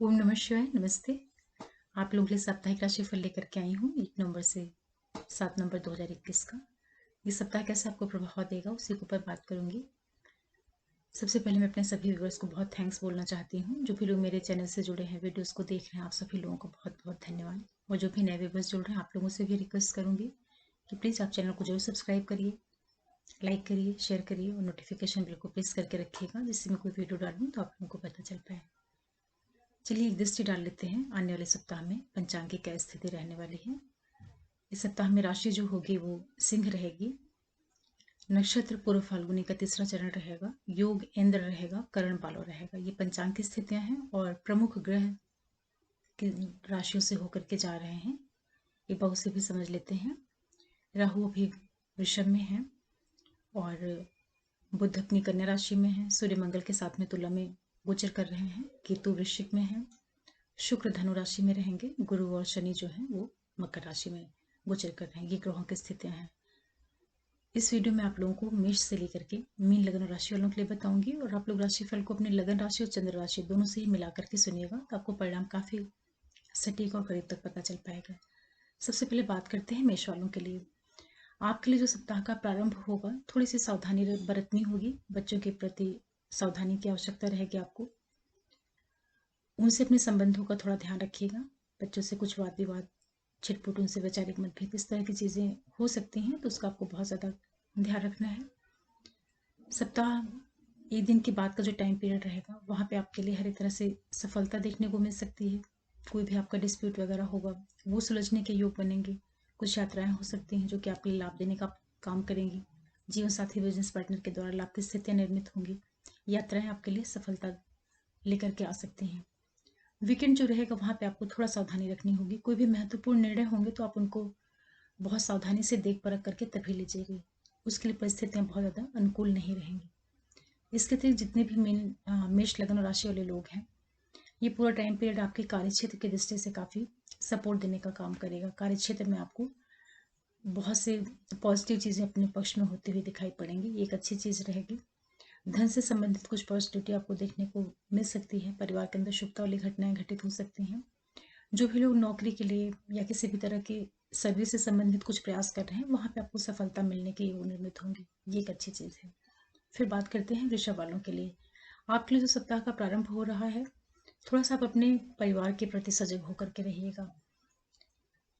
ओम नमः शिवाय। नमस्ते। आप लोगों के लिए साप्ताहिक राशिफल लेकर के आई हूँ 1 नवंबर से 7 नवंबर 2021 का। ये सप्ताह कैसे आपको प्रभाव देगा उसी के ऊपर बात करूंगी। सबसे पहले मैं अपने सभी व्यूअर्स को बहुत थैंक्स बोलना चाहती हूँ। जो भी लोग मेरे चैनल से जुड़े हैं, वीडियोस को देख रहे हैं, आप सभी लोगों को बहुत बहुत धन्यवाद। और जो भी नए व्यूअर्स जुड़ रहे हैं, आप लोगों से भी रिक्वेस्ट करूंगी कि प्लीज़ आप चैनल को जरूर सब्सक्राइब करिए, लाइक करिए, शेयर करिए और नोटिफिकेशन बिल को प्रेस करके रखिएगा, जिससे मैं कोई वीडियो डालूँ तो आप लोगों को पता चल पाए। चलिए एक दृष्टि डाल लेते हैं आने वाले सप्ताह में पंचांग की क्या स्थिति रहने वाली है। इस सप्ताह में राशि जो होगी वो सिंह रहेगी। नक्षत्र पूर्व फाल्गुनी का तीसरा चरण रहेगा। योग इंद्र रहेगा, करण बालो रहेगा। ये पंचांग की स्थितियां हैं और प्रमुख ग्रह की राशियों से होकर के जा रहे हैं। ये बहुत से भी समझ लेते हैं। राहु अभी वृषभ में है और बुध अपनी कन्या राशि में है। सूर्य मंगल के साथ में तुला में गोचर कर रहे हैं। केतु वृश्चिक में है। शुक्र धनु राशि में रहेंगे। गुरु और शनि जो है वो मकर राशि में गोचर कर रहे हैं। ये ग्रहों की स्थितियां हैं। इस वीडियो में आप लोगों को मेष से लेकर के मीन लगन और राशि वालों के लिए बताऊंगी और आप लोग राशिफल को अपने लगन राशि और चंद्र राशि दोनों से ही मिला करके सुनिएगा तो आपको परिणाम काफी सटीक और करीब तक पता चल पाएगा। सबसे पहले बात करते हैं मेष वालों के लिए। आपके लिए जो सप्ताह का प्रारंभ होगा, थोड़ी सी सावधानी बरतनी होगी। बच्चों के प्रति सावधानी की आवश्यकता रहेगी आपको। उनसे अपने संबंधों का थोड़ा ध्यान रखिएगा। बच्चों से कुछ वाद विवाद, छिटपुट, उनसे वैचारिक मतभेद, इस तरह की चीज़ें हो सकती हैं, तो उसका आपको बहुत ज़्यादा ध्यान रखना है। सप्ताह एक दिन के बाद का जो टाइम पीरियड रहेगा, वहाँ पे आपके लिए हर एक तरह से सफलता देखने को मिल सकती है। कोई भी आपका डिस्प्यूट वगैरह होगा वो सुलझने के योग बनेंगे। कुछ यात्राएं हो सकती हैं जो कि आपके लिए लाभ देने का काम करेंगी। जीवन साथी, बिजनेस पार्टनर के द्वारा लाभ की स्थितियां निर्मित होंगी। यात्राएं आपके लिए सफलता लेकर के आ सकती हैं। वीकेंड जो रहेगा वहाँ पे आपको थोड़ा सावधानी रखनी होगी। कोई भी महत्वपूर्ण निर्णय होंगे तो आप उनको बहुत सावधानी से देख परख करके तभी लीजिएगा। उसके लिए परिस्थितियां बहुत ज़्यादा अनुकूल नहीं रहेंगी। इसके अतिरिक्त जितने भी मेष लगन और राशि वाले लोग हैं, ये पूरा टाइम पीरियड आपके कार्य क्षेत्र की दृष्टि से काफ़ी सपोर्ट देने का काम करेगा। कार्य क्षेत्र में आपको बहुत से पॉजिटिव चीज़ें अपने पक्ष में होती हुई दिखाई पड़ेंगी। ये एक अच्छी चीज़ रहेगी। धन से संबंधित कुछ पॉजिटिविटी आपको देखने को मिल सकती है। परिवार के अंदर शुभता वाली घटनाएं घटित हो सकती हैं। जो भी लोग नौकरी के लिए या किसी भी तरह की सर्विस से संबंधित कुछ प्रयास कर रहे हैं, वहां पे आपको सफलता मिलने के योग निर्मित होंगे। ये एक अच्छी चीज है। फिर बात करते हैं वृषभ वालों के लिए। आपके लिए जो सप्ताह का प्रारंभ हो रहा है, थोड़ा सा आप अपने परिवार के प्रति सजग होकर के रहिएगा।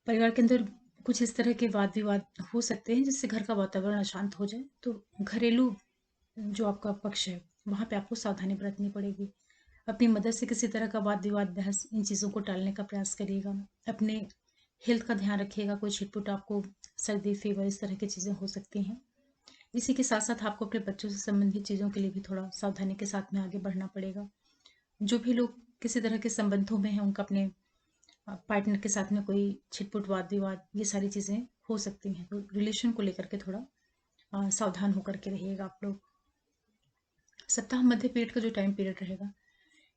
परिवार के अंदर कुछ इस तरह के वाद विवाद हो सकते हैं जिससे घर का वातावरण अशांत हो जाए, तो घरेलू जो आपका पक्ष है वहां पे आपको सावधानी बरतनी पड़ेगी। अपनी मदद से किसी तरह का वाद विवाद, बहस, इन चीज़ों को टालने का प्रयास करिएगा। अपने हेल्थ का ध्यान रखिएगा। कोई छिटपुट आपको सर्दी, फीवर, इस तरह की चीज़ें हो सकती हैं। इसी के साथ साथ आपको अपने बच्चों से संबंधित चीज़ों के लिए भी थोड़ा सावधानी के साथ में आगे बढ़ना पड़ेगा। जो भी लोग किसी तरह के संबंधों में हैं, उनका अपने पार्टनर के साथ में कोई छिटपुट, वाद विवाद, ये सारी चीज़ें हो सकती हैं। तो रिलेशन को लेकर के थोड़ा सावधान होकर के रहिएगा आप लोग। सप्ताह मध्य पीरियड का जो टाइम पीरियड रहेगा,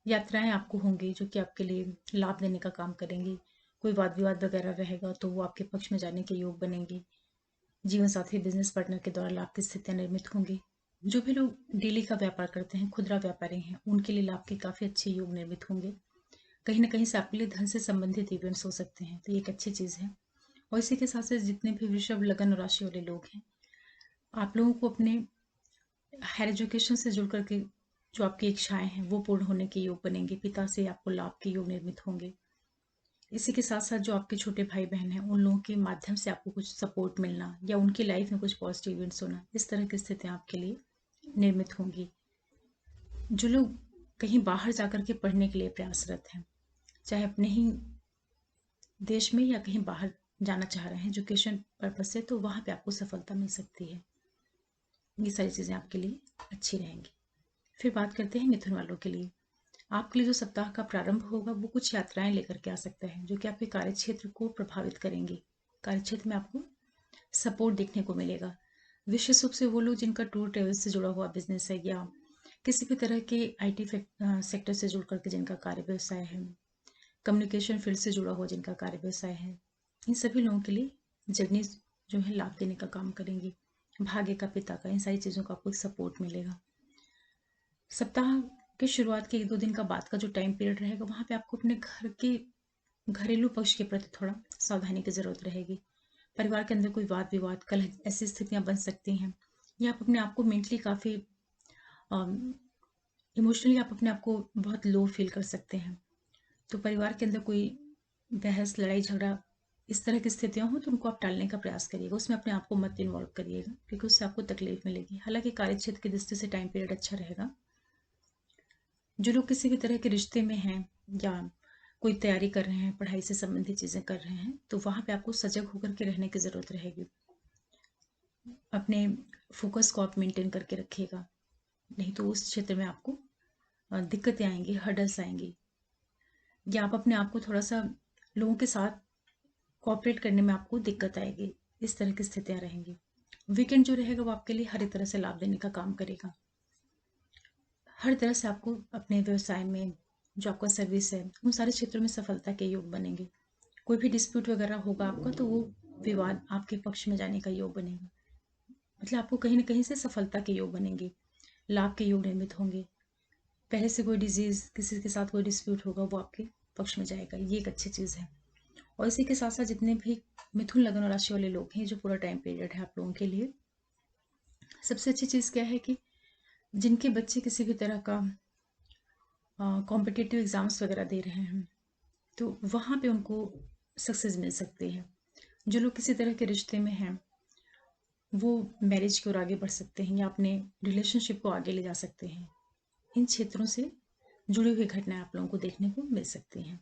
यात्राएं आपको होंगी जो कि आपके लिए लाभ देने का काम करेंगी। कोई वाद विवाद वगैरह रहेगा तो वो आपके पक्ष में जाने के योग बनेंगे। जीवन साथी, बिजनेस पार्टनर के द्वारा लाभ की स्थितियां निर्मित होंगी। जो भी लोग डेली का व्यापार करते हैं, खुदरा व्यापारी हैं, उनके लिए लाभ के काफी अच्छे योग निर्मित होंगे। कहीं ना कहीं से आपके लिए धन से संबंधित इवेंट्स हो सकते हैं, तो ये एक अच्छी चीज है। और इसी के साथ साथ जितने भी वृषभ लगन और राशि वाले लोग हैं, आप लोगों को अपने हायर एजुकेशन से जुड़ करके जो आपकी इच्छाएं हैं वो पूर्ण होने के योग बनेंगे। पिता से आपको लाभ के योग निर्मित होंगे। इसी के साथ साथ जो आपके छोटे भाई बहन हैं, उन लोगों के माध्यम से आपको कुछ सपोर्ट मिलना या उनकी लाइफ में कुछ पॉजिटिव इवेंट्स होना, इस तरह की स्थितियां आपके लिए निर्मित होंगी। जो लोग कहीं बाहर जाकर के पढ़ने के लिए प्रयासरत हैं, चाहे अपने ही देश में या कहीं बाहर जाना चाह रहे हैं एजुकेशन पर्पज से, तो वहां पे आपको सफलता मिल सकती है। ये सारी चीजें आपके लिए अच्छी रहेंगी। फिर बात करते हैं मिथुन वालों के लिए। आपके लिए जो सप्ताह का प्रारंभ होगा वो कुछ यात्राएं लेकर के आ सकता है जो कि आपके कार्य क्षेत्र को प्रभावित करेंगी। कार्य क्षेत्र में आपको सपोर्ट देखने को मिलेगा। विशेष रूप से वो लोग जिनका टूर ट्रेवल से जुड़ा हुआ बिजनेस है या किसी भी तरह के आईटी सेक्टर से जुड़ करके जिनका कार्य व्यवसाय है, कम्युनिकेशन फील्ड से जुड़ा हुआ जिनका कार्य व्यवसाय है, इन सभी लोगों के लिए जर्नी जो है लाभ देने का काम करेंगी। भाग्य का, पिता का, इन सारी चीज़ों का आपको सपोर्ट मिलेगा। सप्ताह कि शुरुआत के 1-2 दिन का बाद का जो टाइम पीरियड रहेगा, वहाँ पे आपको अपने घर के घरेलू पक्ष के प्रति थोड़ा सावधानी की ज़रूरत रहेगी। परिवार के अंदर कोई वाद-विवाद, कलह ऐसी स्थितियाँ बन सकती हैं, या आप अपने आप को मेंटली काफ़ी इमोशनली आप अपने आप को बहुत लो फ़ील कर सकते हैं। तो परिवार के अंदर कोई बहस, लड़ाई, झगड़ा इस तरह की स्थितियाँ हों, तो उनको आप टालने का प्रयास करिएगा। उसमें अपने आप को मत इन्वॉल्व करिएगा, क्योंकि उससे आपको तकलीफ मिलेगी। हालाँकि कार्यक्षेत्र की दृष्टि से टाइम पीरियड अच्छा रहेगा। जो लोग किसी भी तरह के रिश्ते में हैं या कोई तैयारी कर रहे हैं, पढ़ाई से संबंधित चीज़ें कर रहे हैं, तो वहाँ पे आपको सजग होकर के रहने की ज़रूरत रहेगी। अपने फ़ोकस को आप मेंटेन करके रखिएगा, नहीं तो उस क्षेत्र में आपको दिक्कतें आएँगी, हर्डल्स आएँगी, या आप अपने आप को थोड़ा-सा लोगों के साथ कोऑपरेट करने में आपको दिक्कत आएगी। इस तरह की स्थितियाँ रहेंगी। वीकेंड जो रहेगा वो आपके लिए हर एक तरह से लाभ देने का काम करेगा। हर तरह से आपको अपने व्यवसाय में, जो आपका सर्विस है, उन सारे क्षेत्रों में सफलता के योग बनेंगे। कोई भी डिस्प्यूट वगैरह होगा आपका, तो वो विवाद आपके पक्ष में जाने का योग बनेगा। मतलब आपको कहीं न कहीं से सफलता के योग बनेंगे, लाभ के योग निर्मित होंगे। पहले से कोई डिज़ीज़, किसी के साथ कोई डिस्प्यूट होगा, वो आपके पक्ष में जाएगा। ये एक अच्छी चीज़ है। और इसी के साथ-साथ जितने भी मिथुन लग्न और राशि वाले लोग हैं, जो पूरा टाइम पीरियड है आप लोगों के लिए, सबसे अच्छी चीज़ क्या है कि जिनके बच्चे किसी भी तरह का कॉम्पिटिटिव एग्ज़ाम्स वगैरह दे रहे हैं, तो वहाँ पे उनको सक्सेस मिल सकती है। जो लोग किसी तरह के रिश्ते में हैं, वो मैरिज की ओर आगे बढ़ सकते हैं या अपने रिलेशनशिप को आगे ले जा सकते हैं। इन क्षेत्रों से जुड़ी हुई घटनाएँ आप लोगों को देखने को मिल सकती हैं।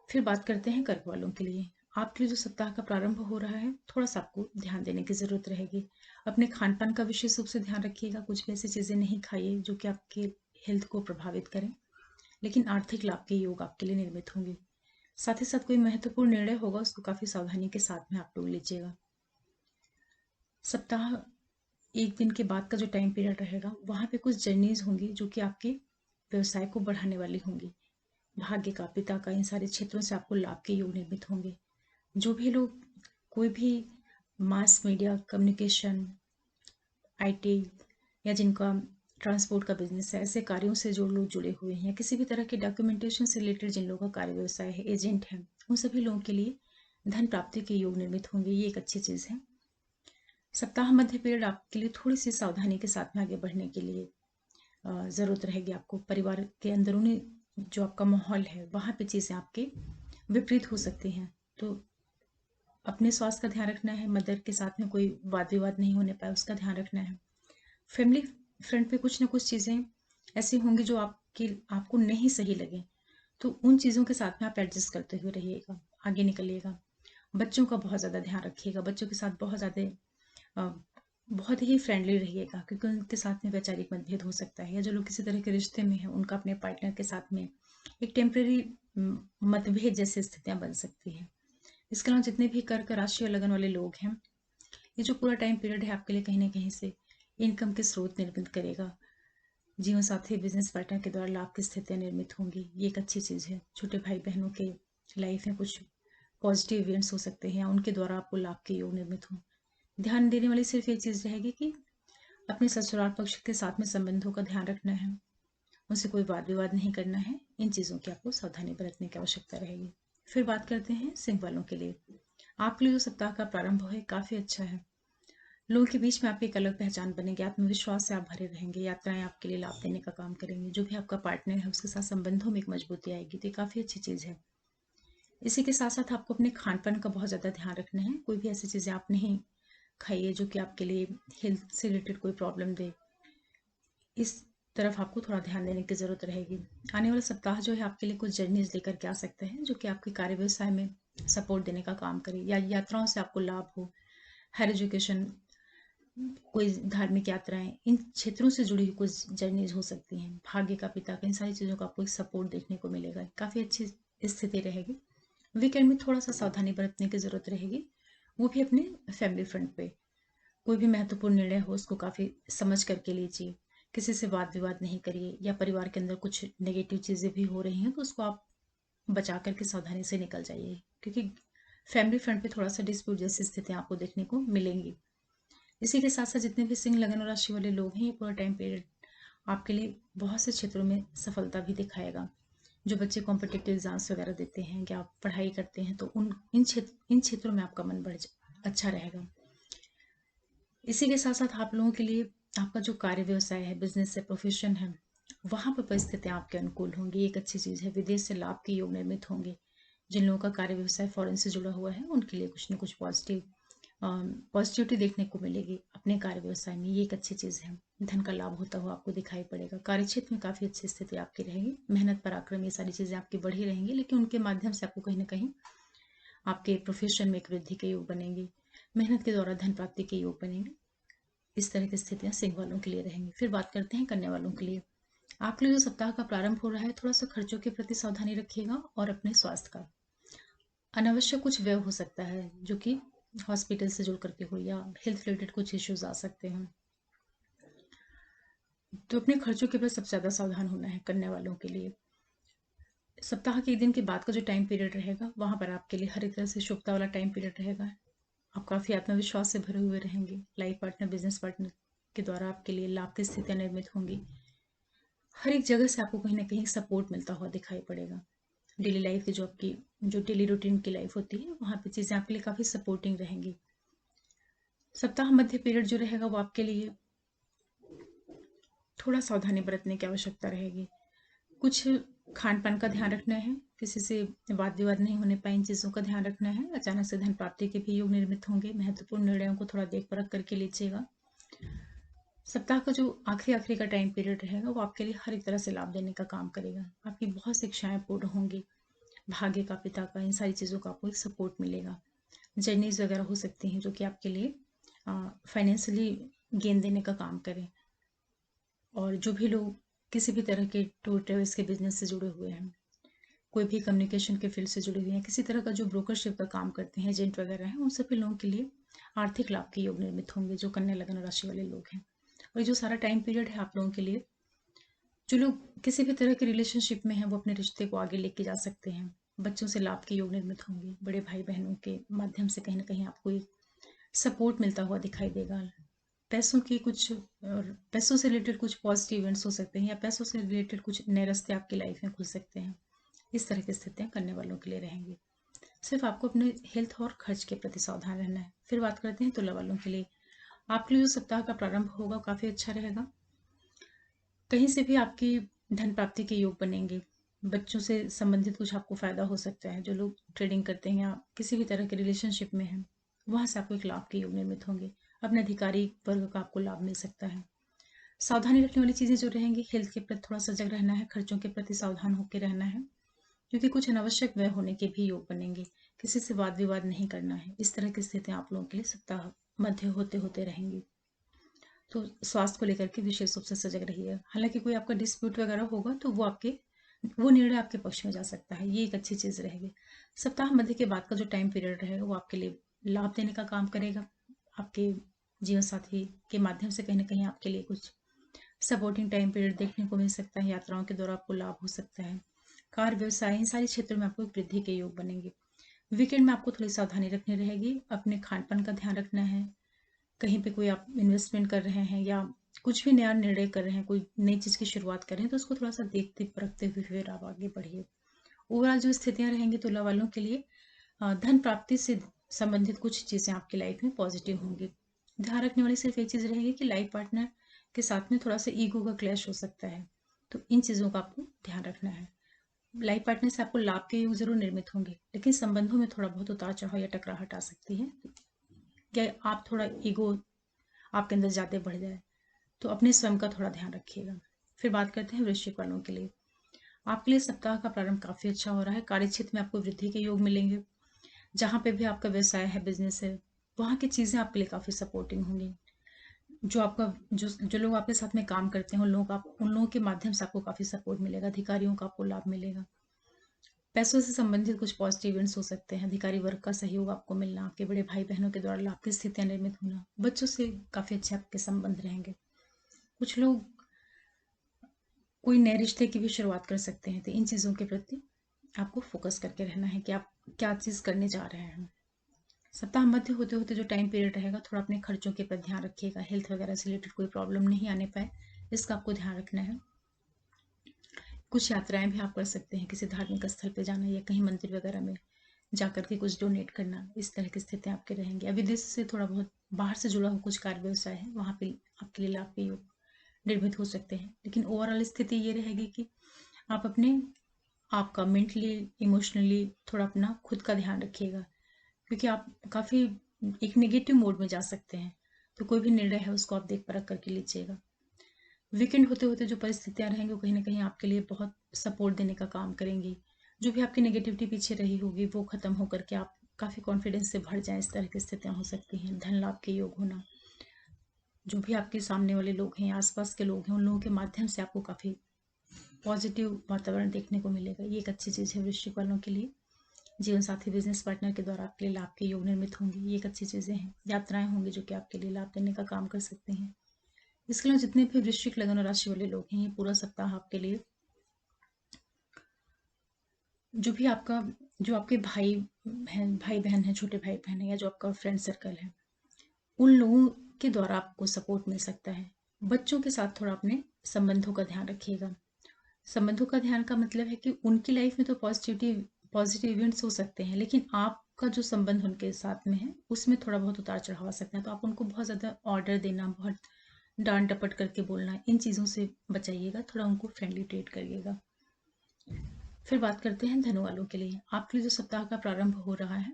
फिर बात करते हैं कर्क वालों के लिए। आपके लिए जो सप्ताह का प्रारंभ हो रहा है, थोड़ा-सा आपको ध्यान देने की ज़रूरत रहेगी। अपने खान-पान का विशेष रूप से ध्यान रखिएगा। कुछ भी ऐसी चीज़ें नहीं खाइए जो कि आपके हेल्थ को प्रभावित करें, लेकिन आर्थिक लाभ के योग आपके लिए निर्मित होंगे। साथ ही साथ कोई महत्वपूर्ण निर्णय होगा, उसको काफ़ी सावधानी के साथ में आप लोग लीजिएगा। सप्ताह 1 दिन के बाद का जो टाइम पीरियड रहेगा, वहाँ पे कुछ जर्नीज़ होंगी जो कि आपके व्यवसाय को बढ़ाने वाली होंगी। भाग्य का, पिता का, इन सारे क्षेत्रों से आपको लाभ के योग निर्मित होंगे। जो भी लोग कोई भी मास मीडिया, कम्युनिकेशन, आईटी या जिनका ट्रांसपोर्ट का बिजनेस है, ऐसे कार्यों से जो लोग जुड़े हुए हैं, या किसी भी तरह के डॉक्यूमेंटेशन से रिलेटेड जिन लोगों का कार्य व्यवसाय है, एजेंट हैं, उन सभी लोगों के लिए धन प्राप्ति के योग निर्मित होंगे। ये एक अच्छी चीज़ है। सप्ताह मध्य पीरियड आपके लिए थोड़ी सी सावधानी के साथ में आगे बढ़ने के लिए ज़रूरत रहेगी आपको। परिवार के अंदरूनी जो आपका माहौल है, वहाँ पे चीज़ें आपके विपरीत हो सकती हैं, तो अपने स्वास्थ्य का ध्यान रखना है। मदर के साथ में कोई वाद विवाद नहीं होने पाए, उसका ध्यान रखना है। फैमिली फ्रंट पे कुछ ना कुछ चीज़ें ऐसी होंगी जो आपको नहीं सही लगे, तो उन चीज़ों के साथ में आप एडजस्ट करते हुए रहिएगा, आगे निकलिएगा। बच्चों का बहुत ज़्यादा ध्यान रखिएगा। बच्चों के साथ अ, बहुत ही फ्रेंडली रहिएगा, क्योंकि उनके साथ में वैचारिक मतभेद हो सकता है, या जो लोग किसी तरह के रिश्ते में हैं, उनका अपने पार्टनर के साथ में एक टेम्परेरी मतभेद जैसी स्थितियाँ बन सकती हैं। इसके अलावा जितने भी कर्क राशि और लगन वाले लोग हैं, ये जो पूरा टाइम पीरियड है आपके लिए कहीं ना कहीं से इनकम के स्रोत निर्मित करेगा। जीवन साथी, बिजनेस पार्टनर के द्वारा लाभ की स्थितियाँ निर्मित होंगी। ये एक अच्छी चीज़ है। छोटे भाई बहनों के लाइफ में कुछ पॉजिटिव इवेंट्स हो सकते हैं, या उनके द्वारा आपको लाभ के योग निर्मित हों। ध्यान देने वाली सिर्फ एक चीज़ रहेगी कि अपने ससुराल पक्ष के साथ में संबंधों का ध्यान रखना है, उनसे कोई वाद विवाद नहीं करना है। इन चीज़ों की आपको सावधानी बरतने की आवश्यकता रहेगी। फिर बात करते हैं सिंह वालों के लिए। आपके लिए जो सप्ताह का प्रारंभ है काफ़ी अच्छा है। लोगों के बीच में आपकी एक अलग पहचान बनेगी। आत्मविश्वास से आप भरे रहेंगे। यात्राएं आपके लिए लाभ देने का काम करेंगे। जो भी आपका पार्टनर है, उसके साथ संबंधों में एक मजबूती आएगी, तो ये काफ़ी अच्छी चीज़ है। इसी के साथ साथ आपको अपने खान पान का बहुत ज़्यादा ध्यान रखना है। कोई भी ऐसी चीज़ें आप नहीं खाइए जो कि आपके लिए हेल्थ से रिलेटेड कोई प्रॉब्लम दे। इस तरफ आपको थोड़ा ध्यान देने की ज़रूरत रहेगी। आने वाला सप्ताह जो है आपके लिए कुछ जर्नीज लेकर के आ सकते हैं, जो कि आपके कार्य व्यवसाय में सपोर्ट देने का काम करे, या यात्राओं से आपको लाभ हो। हायर एजुकेशन, कोई धार्मिक यात्राएं, इन क्षेत्रों से जुड़ी हुई कुछ जर्नीज हो सकती हैं। भाग्य का, पिता का, इन सारी चीज़ों का आपको एक सपोर्ट देखने को मिलेगा। काफ़ी अच्छी स्थिति रहेगी। वीकेंड में थोड़ा सा सावधानी बरतने की ज़रूरत रहेगी, वो भी अपने फैमिली फ्रंट पे। कोई भी महत्वपूर्ण निर्णय हो, उसको काफ़ी समझ करके लीजिए। किसी से वाद विवाद नहीं करिए, या परिवार के अंदर कुछ नेगेटिव चीज़ें भी हो रही हैं, तो उसको आप बचा करके सावधानी से निकल जाइए, क्योंकि फैमिली फ्रंट पे थोड़ा सा डिस्प्यूट जैसी स्थितियाँ आपको देखने को मिलेंगी। इसी के साथ साथ जितने भी सिंह लगन और राशि वाले लोग हैं, ये पूरा टाइम पीरियड आपके लिए बहुत से क्षेत्रों में सफलता भी दिखाएगा। जो बच्चे कॉम्पिटिटिव एग्जाम्स वगैरह देते हैं या पढ़ाई करते हैं, तो उन इन क्षेत्रों में आपका मन अच्छा रहेगा। इसी के साथ साथ आप लोगों के लिए आपका जो कार्य व्यवसाय है, बिजनेस है, प्रोफेशन है, वहां पर परिस्थितियां आपके अनुकूल होंगी। एक अच्छी चीज है, विदेश से लाभ के योग निर्मित होंगे। जिन लोगों का कार्य व्यवसाय फॉरेन से जुड़ा हुआ है, उनके लिए कुछ न कुछ पॉजिटिविटी देखने को मिलेगी अपने कार्य व्यवसाय में। ये एक अच्छी चीज है। धन का लाभ होता हुआ आपको दिखाई पड़ेगा। कार्य क्षेत्र में काफी अच्छी स्थिति आपकी रहेगी। मेहनत, पराक्रम, ये सारी चीजें आपकी बढ़ी रहेंगी, लेकिन उनके माध्यम से आपको कहीं ना कहीं आपके प्रोफेशन में एक वृद्धि के योग बनेंगे। मेहनत के द्वारा धन प्राप्ति के योग बनेंगे। इस तरह की स्थितियां सिंह वालों के लिए रहेंगी। फिर बात करते हैं कन्या वालों के लिए। आपके लिए जो सप्ताह का प्रारंभ हो रहा है, थोड़ा सा खर्चों के प्रति सावधानी रखिएगा और अपने स्वास्थ्य का। अनावश्यक कुछ व्यय हो सकता है जो कि हॉस्पिटल से जुड़ करके हो, या हेल्थ रिलेटेड कुछ इश्यूज आ सकते हैं। तो अपने खर्चों के प्रति सबसे ज्यादा सावधान होना है कन्या वालों के लिए। सप्ताह के एक दिन के बाद का जो टाइम पीरियड रहेगा, वहां पर आपके लिए हर एक तरह से शुभता वाला टाइम पीरियड रहेगा। आप काफी आत्मविश्वास से भरे हुए रहेंगे। लाइफ पार्टनर, बिजनेस पार्टनर के द्वारा आपके लिए लाभ की स्थितियां निर्मित होंगी। हर एक जगह से आपको कहीं ना कहीं सपोर्ट मिलता हुआ दिखाई पड़ेगा। डेली लाइफ की जो डेली रूटीन की लाइफ होती है, वहां पे चीजें आपके लिए काफी सपोर्टिंग रहेंगी। सप्ताह मध्य पीरियड जो रहेगा, वो आपके लिए थोड़ा सावधानी बरतने की आवश्यकता रहेगी। कुछ खान पान का ध्यान रखना है, किसी से वाद विवाद नहीं होने पाए, इन चीजों का ध्यान रखना है। अचानक से धन प्राप्ति के भी योग निर्मित होंगे। महत्वपूर्ण निर्णयों को थोड़ा देख परख करके लीजिएगा। सप्ताह का जो आखिरी का टाइम पीरियड रहेगा, वो आपके लिए हर एक तरह से लाभ देने का काम करेगा। आपकी बहुत सी इच्छाएं पूर्ण होंगी। भाग्य का, पिता का, इन सारी चीजों का आपको एक सपोर्ट मिलेगा। जर्नीज वगैरह हो सकती हैं जो कि आपके लिए फाइनेंशियली गेन देने का काम करें। और जो भी लोग किसी भी तरह के टूर ट्रेवल्स के बिजनेस से जुड़े हुए हैं, कोई भी कम्युनिकेशन के फील्ड से जुड़े हुए हैं, किसी तरह का जो ब्रोकरशिप का काम करते हैं, एजेंट वगैरह हैं, उन सभी लोगों के लिए आर्थिक लाभ के योग निर्मित होंगे, जो कन्या लग्न राशि वाले लोग हैं। और जो सारा टाइम पीरियड है आप लोगों के लिए, जो लोग किसी भी तरह के रिलेशनशिप में हैं, वो अपने रिश्ते को आगे लेके जा सकते हैं। बच्चों से लाभ के योग निर्मित होंगे। बड़े भाई बहनों के माध्यम से कहीं ना कहीं आपको एक सपोर्ट मिलता हुआ दिखाई देगा। पैसों से रिलेटेड कुछ पॉजिटिव इवेंट्स हो सकते हैं, या पैसों से रिलेटेड कुछ नए रास्ते आपकी लाइफ में खुल सकते हैं। इस तरह की स्थितियां करने वालों के लिए रहेंगी। सिर्फ आपको अपने हेल्थ और खर्च के प्रति सावधान रहना है। फिर बात करते हैं तुला वालों के लिए। आपके लिए जो सप्ताह का प्रारंभ होगा, काफी अच्छा रहेगा। कहीं से भी आपकी धन प्राप्ति के योग बनेंगे। बच्चों से संबंधित कुछ आपको फायदा हो सकता है। जो लोग ट्रेडिंग करते हैं या किसी भी तरह के रिलेशनशिप में हैं, वहां से आपको एक लाभ के योग निर्मित होंगे। अपने अधिकारी वर्ग का आपको लाभ मिल सकता है। सावधानी रखने वाली चीजें जो रहेंगी, हेल्थ के प्रति थोड़ा सजग रहना है, खर्चों के प्रति सावधान होकर रहना है, क्योंकि कुछ अनावश्यक व्यय होने के भी योग बनेंगे। किसी से वाद विवाद नहीं करना है। इस तरह की स्थितियां आप लोगों के लिए सप्ताह मध्य होते होते रहेंगी। तो स्वास्थ्य को लेकर के विशेष रूप से सजग रहिए। हालांकि कोई आपका डिस्प्यूट वगैरह होगा, तो वो निर्णय आपके पक्ष में जा सकता है। ये एक अच्छी चीज रहेगी। सप्ताह मध्य के बाद का जो टाइम पीरियड रहेगा, वो आपके लिए लाभ देने का काम करेगा। आपके जीवन साथी के माध्यम से कहीं ना कहीं आपके लिए कुछ सपोर्टिंग टाइम पीरियड देखने को मिल सकता है। यात्राओं के दौरान आपको लाभ हो सकता है। कार्य, व्यवसाय, इन सारी क्षेत्रों में आपको एक वृद्धि के योग बनेंगे। वीकेंड में आपको थोड़ी सावधानी रखनी रहेगी। अपने खान पान का ध्यान रखना है। कहीं पे कोई आप इन्वेस्टमेंट कर रहे हैं या कुछ भी नया निर्णय कर रहे हैं, कोई नई चीज की शुरुआत कर रहे हैं, तो उसको थोड़ा सा देखते परखते हुए फिर आप आगे बढ़िए। ओवरऑल जो स्थितियां रहेंगी तुला वालों के लिए, धन प्राप्ति से संबंधित कुछ चीजें आपकी लाइफ में पॉजिटिव होंगी। ध्यान रखने वाली सिर्फ एक चीज रहेगी कि लाइफ पार्टनर के साथ में थोड़ा सा ईगो का क्लैश हो सकता है। तो इन चीजों का आपको ध्यान रखना है। लाइफ पार्टनर से आपको लाभ के योग जरूर निर्मित होंगे, लेकिन संबंधों में थोड़ा बहुत उतार चढ़ाव या टकराहट आ सकती है। क्या आप थोड़ा ईगो आपके अंदर ज्यादा बढ़ जाए, तो अपने स्वयं का थोड़ा ध्यान रखिएगा। फिर बात करते हैं वृश्चिक वालों के लिए। आपके लिए सप्ताह का प्रारंभ काफी अच्छा हो रहा है। कार्य क्षेत्र में आपको वृद्धि के योग मिलेंगे। जहां पे भी आपका व्यवसाय है, बिजनेस है, वहां की चीजें आपके लिए काफी सपोर्टिंग होंगी। जो लोग आपके साथ में काम करते हैं, उन लोगों के माध्यम से आपको काफी सपोर्ट मिलेगा। अधिकारियों का आपको लाभ मिलेगा। पैसों से संबंधित कुछ पॉजिटिव इवेंट्स हो सकते हैं। अधिकारी वर्ग का सहयोग आपको मिलना, आपके बड़े भाई बहनों के द्वारा लाभ की स्थितियां निर्मित होना, बच्चों से काफी अच्छे आपके संबंध रहेंगे। कुछ लोग कोई नए रिश्ते की भी शुरुआत कर सकते हैं। तो इन चीजों के प्रति आपको फोकस करके रहना है कि आप क्या चीज करने जा रहे हैं। सप्ताह मध्य होते होते जो टाइम पीरियड रहेगा, थोड़ा अपने खर्चों के पर ध्यान रखिएगा। हेल्थ वगैरह से रिलेटेड कोई प्रॉब्लम नहीं आने पाए, इसका आपको ध्यान रखना है। कुछ यात्राएं भी आप कर सकते हैं, किसी धार्मिक स्थल पे जाना या कहीं मंदिर वगैरह में जाकर के कुछ डोनेट करना, इस तरह की स्थितियां आपके रहेंगी। अभी विदेश से थोड़ा बहुत बाहर से जुड़ा हुआ कुछ कार्य व्यवसाय है, वहाँ पे आपके लिए लाभ के योग निर्मित हो सकते हैं। लेकिन ओवरऑल स्थिति ये रहेगी कि आप अपने आपका मेंटली इमोशनली थोड़ा अपना खुद का ध्यान रखिएगा, क्योंकि आप काफ़ी एक नेगेटिव मोड में जा सकते हैं। तो कोई भी निर्णय है उसको आप देख परख करके लीजिएगा। वीकेंड होते होते जो परिस्थितियां रहेंगी वो कहीं ना कहीं आपके लिए बहुत सपोर्ट देने का काम करेंगी। जो भी आपकी नेगेटिविटी पीछे रही होगी वो खत्म होकर के आप काफ़ी कॉन्फिडेंस से भर जाएं, इस तरह की स्थितियां हो सकती हैं। धन लाभ के योग होना, जो भी आपके सामने वाले लोग हैं, आसपास के लोग हैं, उन लोगों के माध्यम से आपको काफ़ी पॉजिटिव वातावरण देखने को मिलेगा। ये एक अच्छी चीज़ है वृश्चिक वालों के लिए। जीवन साथी बिजनेस पार्टनर के द्वारा आपके लिए लाभ के योग निर्मित होंगे, ये एक अच्छी चीज़ें हैं। यात्राएं होंगी जो कि आपके लिए लाभ देने का काम कर सकते हैं। इसके अलावा जितने भी वृश्चिक लगन और राशि वाले लोग हैं, ये पूरा सप्ताह आपके लिए जो भी आपका जो आपके भाई बहन है, छोटे भाई बहन है, या जो आपका फ्रेंड सर्कल है, उन लोगों के द्वारा आपको सपोर्ट मिल सकता है। बच्चों के साथ थोड़ा अपने संबंधों का ध्यान रखिएगा। संबंधों का ध्यान का मतलब है कि उनकी लाइफ में तो पॉजिटिव इवेंट्स हो सकते हैं, लेकिन आपका जो संबंध उनके साथ में है उसमें थोड़ा बहुत उतार चढ़ाव आ सकता है। तो आप उनको बहुत ज़्यादा ऑर्डर देना, बहुत डांट डपट करके बोलना, इन चीज़ों से बचाइएगा। थोड़ा उनको फ्रेंडली ट्रीट करिएगा। फिर बात करते हैं धनु वालों के लिए। आपके लिए जो सप्ताह का प्रारंभ हो रहा है,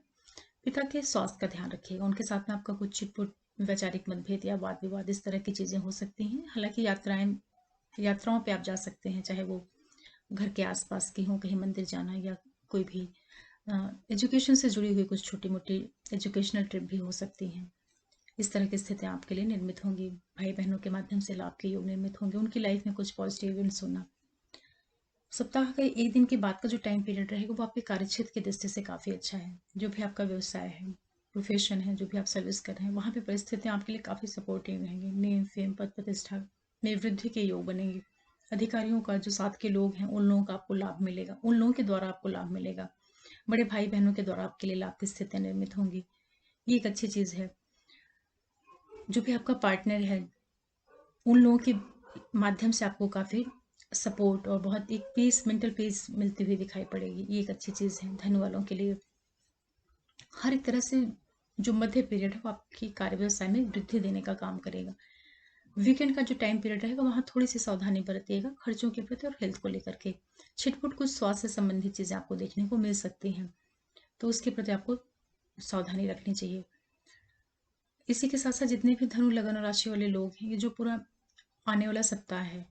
पिता के स्वास्थ्य का ध्यान रखिएगा। उनके साथ में आपका कुछ छिटपुट वैचारिक मतभेद या वाद विवाद, इस तरह की चीज़ें हो सकती हैं। हालांकि यात्राओं पे आप जा सकते हैं, चाहे वो घर के आसपास की हों, कहीं मंदिर जाना या कोई भी एजुकेशन से जुड़ी हुई कुछ छोटी मोटी एजुकेशनल ट्रिप भी हो सकती हैं। इस तरह की स्थितियाँ आपके लिए निर्मित होंगी। भाई बहनों के माध्यम से लाभ के योग निर्मित होंगे। उनकी लाइफ में कुछ पॉजिटिव इवेंट्स होना। सप्ताह का एक दिन के बाद का जो टाइम पीरियड रहेगा वो आपके कार्यक्षेत्र की दृष्टि से काफ़ी अच्छा है। जो भी आपका व्यवसाय है, प्रोफेशन है, जो भी आप सर्विस कर रहे हैं, वहाँ पे परिस्थितियाँ आपके लिए काफ़ी सपोर्टिव रहेंगी। नेम फेम पद प्रतिष्ठा में वृद्धि के योग बनेंगे। अधिकारियों का जो साथ के लोग हैं, उन लोगों का आपको लाभ मिलेगा, उन लोगों के द्वारा आपको लाभ मिलेगा। बड़े भाई बहनों के द्वारा आपके लिए लाभ की स्थितियाँ निर्मित होंगी, ये एक अच्छी चीज़ है। जो भी आपका पार्टनर है, उन लोगों के माध्यम से आपको काफ़ी सपोर्ट और बहुत एक पीस, मेंटल पीस मिलती हुई दिखाई पड़ेगी, ये एक अच्छी चीज़ है धनु वालों के लिए। हर एक तरह से जो मध्य पीरियड है वो आपकी कार्य व्यवसाय में वृद्धि देने का काम करेगा। वीकेंड का जो टाइम पीरियड रहेगा वहाँ थोड़ी सी सावधानी बरतिएगा खर्चों के प्रति और हेल्थ को लेकर के। छिटपुट कुछ स्वास्थ्य संबंधित चीज़ें आपको देखने को मिल सकती हैं, तो उसके प्रति आपको सावधानी रखनी चाहिए। इसी के साथ साथ जितने भी धनु लगन और राशि वाले लोग हैं, ये जो पूरा आने वाला सप्ताह है,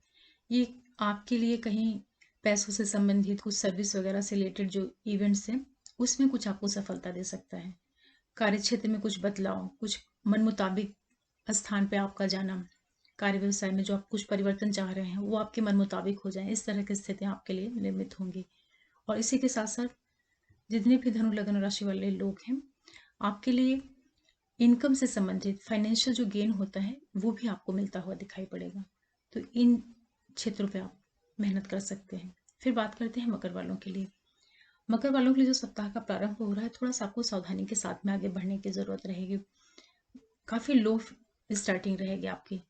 ये आपके लिए कहीं पैसों से संबंधित कुछ सर्विस वगैरह से रिलेटेड जो इवेंट्स हैं, उसमें कुछ आपको सफलता दे सकता है। कार्य क्षेत्र में कुछ बदलाव, कुछ मन मुताबिक स्थान पे आपका जाना, कार्य व्यवसाय में जो आप कुछ परिवर्तन चाह रहे हैं वो आपके मन मुताबिक हो जाए, इस तरह की स्थितियां आपके लिए निर्मित होंगी। और इसी के साथ साथ जितने भी धनु लगन राशि वाले लोग हैं, आपके लिए इनकम से संबंधित फाइनेंशियल जो गेन होता है वो भी आपको मिलता हुआ दिखाई पड़ेगा। तो इन क्षेत्रों पे आप मेहनत कर सकते हैं। फिर बात करते हैं मकर वालों के लिए। मकर वालों के लिए जो सप्ताह का प्रारंभ हो रहा है, थोड़ा सा आपको सावधानी के साथ में आगे बढ़ने की जरूरत रहेगी। काफी लो स्टार्टिंग रहेगी आपकी।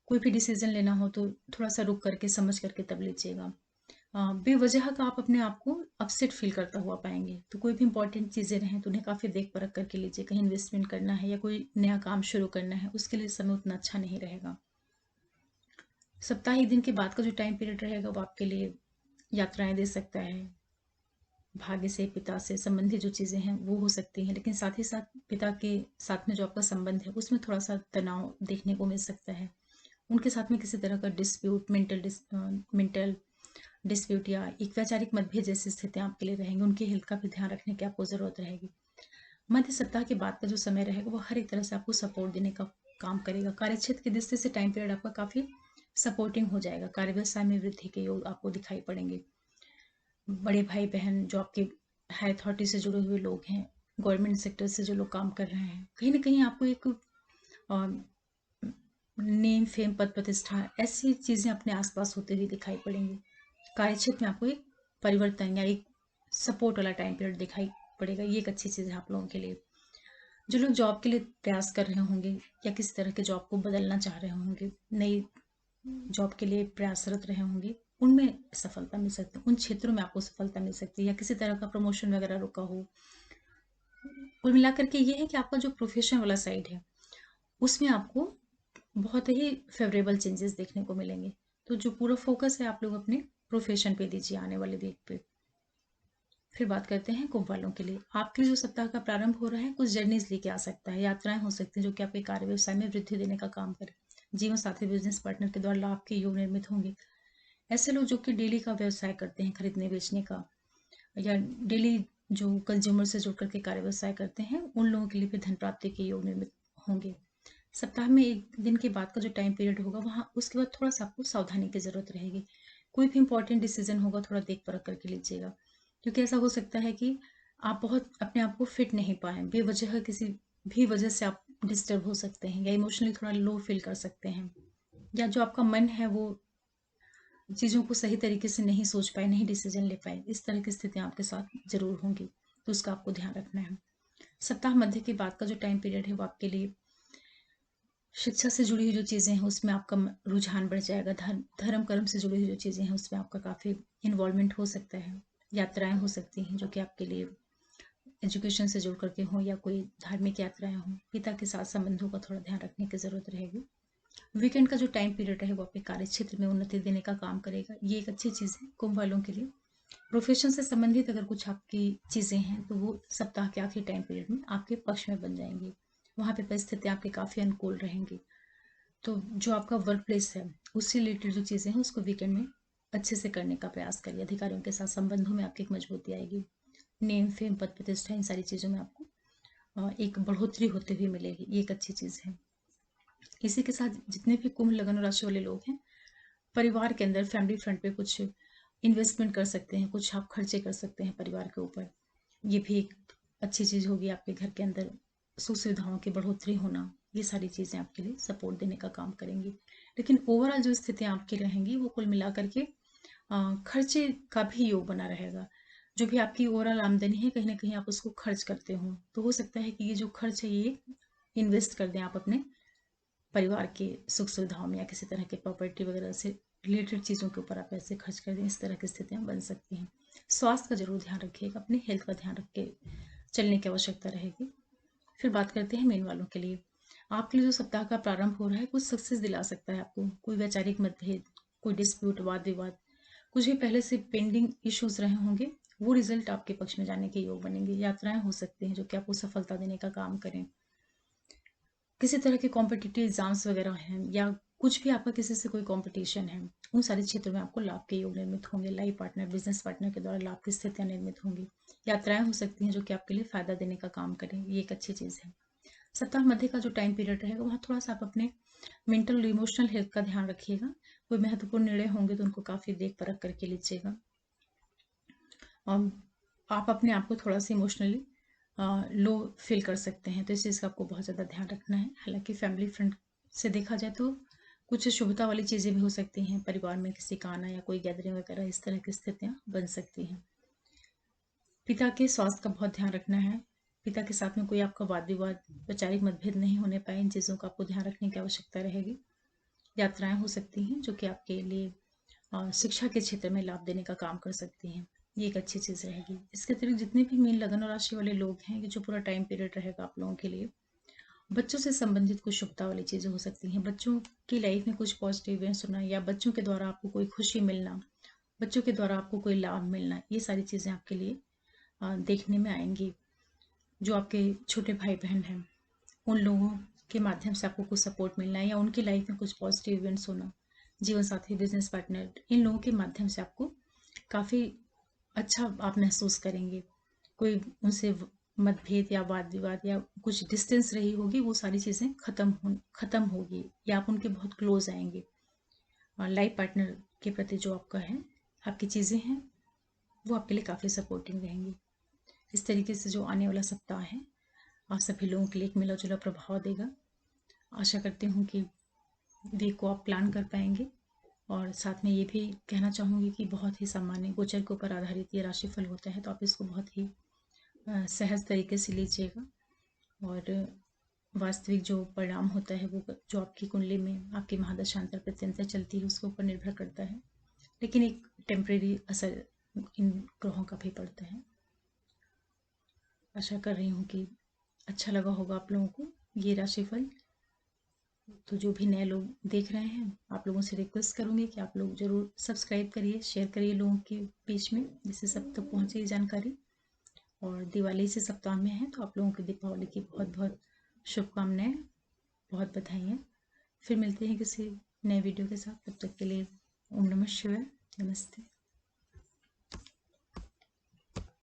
कोई भी डिसीजन लेना हो तो थोड़ा सा रुक करके समझ करके तब लीजिएगा। बेवजह का आप अपने आप को अपसेट फील करता हुआ पाएंगे। तो कोई भी इंपॉर्टेंट चीज़ें रहें तो उन्हें काफ़ी देख परख करके लीजिए। कहीं इन्वेस्टमेंट करना है या कोई नया काम शुरू करना है, उसके लिए समय उतना अच्छा नहीं रहेगा। सप्ताह एक दिन के बाद का जो टाइम पीरियड रहेगा वो आपके लिए यात्राएं दे सकता है। भाग्य से, पिता से संबंधित जो चीज़ें हैं वो हो सकती हैं, लेकिन साथ ही साथ पिता के साथ में जो आपका संबंध है उसमें थोड़ा सा तनाव देखने को मिल सकता है। उनके साथ में किसी तरह का डिस्प्यूट, मेंटल डिस्प्यूट या एक वैचारिक मतभेद जैसी स्थितियां आपके लिए रहेंगी। उनकी हेल्थ का भी ध्यान रखने की आपको जरूरत रहेगी। मध्य सप्ताह के बाद का जो समय रहेगा वो हर एक तरह से आपको सपोर्ट देने का काम करेगा। कार्यक्षेत्र की दृष्टि से टाइम पीरियड आपका काफी सपोर्टिंग हो जाएगा। कार्य व्यवसाय में वृद्धि के योग आपको दिखाई पड़ेंगे। बड़े भाई बहन जो आपके हाई अथॉरिटी से जुड़े हुए लोग हैं, गवर्नमेंट सेक्टर से जो लोग काम कर रहे हैं, कहीं ना कहीं आपको एक नेम फेम पद प्रतिष्ठा ऐसी चीजें अपने आसपास होते हुए दिखाई पड़ेंगी। कार्यक्षेत्र में आपको एक परिवर्तन या एक सपोर्ट वाला टाइम पीरियड दिखाई पड़ेगा, ये एक अच्छी चीज़ है आप लोगों के लिए। जो लोग जॉब के लिए प्रयास कर रहे होंगे या किसी तरह के जॉब को बदलना चाह रहे होंगे, नई जॉब के लिए प्रयासरत रहे होंगे, उनमें सफलता मिल सकती है, उन क्षेत्रों में आपको सफलता मिल सकती है, या किसी तरह का प्रमोशन वगैरह रुका हो। कुल मिलाकर के ये है कि आपका जो प्रोफेशन वाला साइड है उसमें आपको बहुत ही फेवरेबल चेंजेस देखने को मिलेंगे। तो जो पूरा फोकस है आप लोग अपने प्रोफेशन पे दीजिए आने वाले वीक पे। फिर बात करते हैं कुंभ वालों के लिए। आपके लिए जो सप्ताह का प्रारंभ हो रहा है कुछ जर्नीज लेके आ सकता है, यात्राएं हो सकती हैं जो कि आपके कार्य व्यवसाय में वृद्धि देने का काम करे। जीवन साथी बिजनेस पार्टनर के द्वारा लाभ के योग निर्मित होंगे। ऐसे लोग जो कि डेली का व्यवसाय करते हैं, खरीदने बेचने का, या डेली जो कंज्यूमर से जुड़ करके कार्य व्यवसाय करते हैं, उन लोगों के लिए भी धन प्राप्ति के योग निर्मित होंगे। सप्ताह में एक दिन के बाद का जो टाइम पीरियड होगा वहाँ उसके बाद थोड़ा सा आपको सावधानी की जरूरत रहेगी। कोई भी इंपॉर्टेंट डिसीजन होगा थोड़ा देख परख करके लीजिएगा, क्योंकि ऐसा हो सकता है कि आप बहुत अपने आप को फिट नहीं पाए, बेवजह किसी भी वजह से आप डिस्टर्ब हो सकते हैं, या इमोशनली थोड़ा लो फील कर सकते हैं, या जो आपका मन है वो चीज़ों को सही तरीके से नहीं सोच पाए, नहीं डिसीजन ले पाए। इस तरह की स्थितियां आपके साथ जरूर होंगी, तो उसका आपको ध्यान रखना है। सप्ताह मध्य के बाद का जो टाइम पीरियड है वो आपके लिए शिक्षा से जुड़ी हुई जो चीज़ें हैं उसमें आपका रुझान बढ़ जाएगा। धर्म कर्म से जुड़ी हुई जो चीज़ें हैं उसमें आपका काफ़ी इन्वॉल्वमेंट हो सकता है। यात्राएं हो सकती हैं जो कि आपके लिए एजुकेशन से जुड़ करके हों, या कोई धार्मिक यात्राएं हों। पिता के साथ संबंधों का थोड़ा ध्यान रखने की जरूरत रहेगी। वीकेंड का जो टाइम पीरियड है वो आपके कार्य क्षेत्र में उन्नति देने का काम करेगा। ये एक अच्छी चीज़ है कुंभ वालों के लिए। प्रोफेशन से संबंधित अगर कुछ आपकी चीज़ें हैं तो वो सप्ताह के आखिरी टाइम पीरियड में आपके पक्ष में बन जाएंगी। वहाँ पे परिस्थितियाँ आपके काफ़ी अनुकूल रहेंगी। तो जो आपका वर्क प्लेस है उससे रिलेटेड जो चीज़ें हैं उसको वीकेंड में अच्छे से करने का प्रयास करिए। अधिकारियों के साथ संबंधों में आपकी एक मजबूती आएगी। नेम फेम पद प्रतिष्ठा इन सारी चीज़ों में आपको एक बढ़ोतरी होते हुए मिलेगी। ये एक अच्छी चीज़ है। इसी के साथ जितने भी कुंभ लगन राशि वाले लोग हैं, परिवार के अंदर फैमिली फ्रंट पे कुछ इन्वेस्टमेंट कर सकते हैं, कुछ आप खर्चे कर सकते हैं परिवार के ऊपर। ये भी एक अच्छी चीज़ होगी। आपके घर के अंदर सुख सुविधाओं की बढ़ोतरी होना, ये सारी चीज़ें आपके लिए सपोर्ट देने का काम करेंगी। लेकिन ओवरऑल जो स्थितियाँ आपकी रहेंगी वो कुल मिला करके खर्चे का भी योग बना रहेगा। जो भी आपकी ओवरऑल आमदनी है कहीं ना कहीं आप उसको खर्च करते हो, तो हो सकता है कि ये जो खर्च है ये इन्वेस्ट कर दें आप अपने परिवार के सुख सुविधाओं में, या किसी तरह के प्रॉपर्टी वगैरह से रिलेटेड चीज़ों के ऊपर आप पैसे खर्च कर दें। इस तरह की स्थितियाँ बन सकती हैं। स्वास्थ्य का जरूर ध्यान रखिएगा, अपनी हेल्थ का ध्यान रख के चलने की आवश्यकता रहेगी। फिर बात करते हैं मीन वालों के लिए। आपके लिए जो सप्ताह का प्रारंभ हो रहा है कुछ सक्सेस दिला सकता है आपको। कोई वैचारिक मतभेद, कोई डिस्प्यूट, वाद विवाद, कुछ भी पहले से पेंडिंग इश्यूज रहे होंगे वो रिजल्ट आपके पक्ष में जाने के योग बनेंगे। यात्राएं हो सकती हैं जो कि आपको सफलता देने का काम करें। किसी तरह के कॉम्पिटिटिव एग्जाम्स वगैरह हैं, या कुछ भी आपका किसी से कोई कंपटीशन है, उन सारे क्षेत्रों में आपको लाभ के योग निर्मित होंगे। लाइफ पार्टनर, बिजनेस पार्टनर के द्वारा लाभ की स्थितियां निर्मित होंगी। यात्राएं हो सकती हैं जो कि आपके लिए फायदा देने का काम करें। ये एक अच्छी चीज़ है। सप्ताह मध्य का जो टाइम पीरियड रहेगा वहाँ थोड़ा सा आप अपने मेंटल और इमोशनल हेल्थ का ध्यान रखिएगा। कोई महत्वपूर्ण निर्णय होंगे तो उनको काफ़ी देख परख करके लीजिएगा। और आप अपने आप को थोड़ा सा इमोशनली लो फील कर सकते हैं, तो इस चीज़ का आपको बहुत ज़्यादा ध्यान रखना है। हालांकि फैमिली फ्रंट से देखा जाए तो कुछ शुभता वाली चीज़ें भी हो सकती हैं। परिवार में किसी का आना या कोई गैदरिंग वगैरह, इस तरह की स्थितियाँ बन सकती हैं। पिता के स्वास्थ्य का बहुत ध्यान रखना है। पिता के साथ में कोई आपका वाद विवाद, वैचारिक मतभेद नहीं होने पाए, इन चीज़ों का आपको ध्यान रखने की आवश्यकता रहेगी। यात्राएं हो सकती हैं जो कि आपके लिए शिक्षा के क्षेत्र में लाभ देने का काम कर सकती हैं। ये एक अच्छी चीज़ रहेगी। इसके अतिरिक्त जितने भी मीन लगन और राशि वाले लोग हैं, ये जो पूरा टाइम पीरियड रहेगा आप लोगों के लिए, बच्चों से संबंधित कुछ शुभता वाली चीज़ें हो सकती हैं। बच्चों की लाइफ में कुछ पॉजिटिव इवेंट्स होना, या बच्चों के द्वारा आपको कोई खुशी मिलना, बच्चों के द्वारा आपको कोई लाभ मिलना, ये सारी चीज़ें आपके लिए देखने में आएंगी। जो आपके छोटे भाई बहन हैं उन लोगों के माध्यम से आपको कुछ सपोर्ट मिलना है, या उनकी लाइफ में कुछ पॉजिटिव इवेंट्स होना, जीवन साथी, बिजनेस पार्टनर, इन लोगों के माध्यम से आपको काफ़ी अच्छा आप महसूस करेंगे। कोई उनसे मतभेद या वाद विवाद या कुछ डिस्टेंस रही होगी वो सारी चीज़ें खत्म होगी, या आप उनके बहुत क्लोज आएंगे। और लाइफ पार्टनर के प्रति जो आपका है, आपकी चीज़ें हैं, वो आपके लिए काफ़ी सपोर्टिंग रहेंगी। इस तरीके से जो आने वाला सप्ताह है आप सभी लोगों के लिए एक मिला जुला प्रभाव देगा। आशा करती हूँ कि वीक को आप प्लान कर पाएंगे। और साथ में ये भी कहना चाहूँगी कि बहुत ही सामान्य गोचर के ऊपर आधारित ये राशिफल होता है, तो आप इसको बहुत ही सहज तरीके से लीजिएगा। और वास्तविक जो परिणाम होता है वो जो आपकी कुंडली में आपकी महादशांतर प्रत्यंतर चलती है उसके ऊपर निर्भर करता है, लेकिन एक टेम्परेरी असर इन ग्रहों का भी पड़ता है। आशा कर रही हूँ कि अच्छा लगा होगा आप लोगों को ये राशिफल। तो जो भी नए लोग देख रहे हैं, आप लोगों से रिक्वेस्ट करूँगी कि आप लोग ज़रूर सब्सक्राइब करिए, शेयर करिए लोगों के बीच में, जिससे सब तक पहुँचे ये जानकारी। और दिवाली से सप्ताह में है तो आप लोगों की दीपावली की बहुत बहुत शुभकामनाएं, बहुत बधाइयाँ। फिर मिलते हैं किसी नए वीडियो के साथ, तब तक के लिए ओम नमः शिवाय, नमस्ते।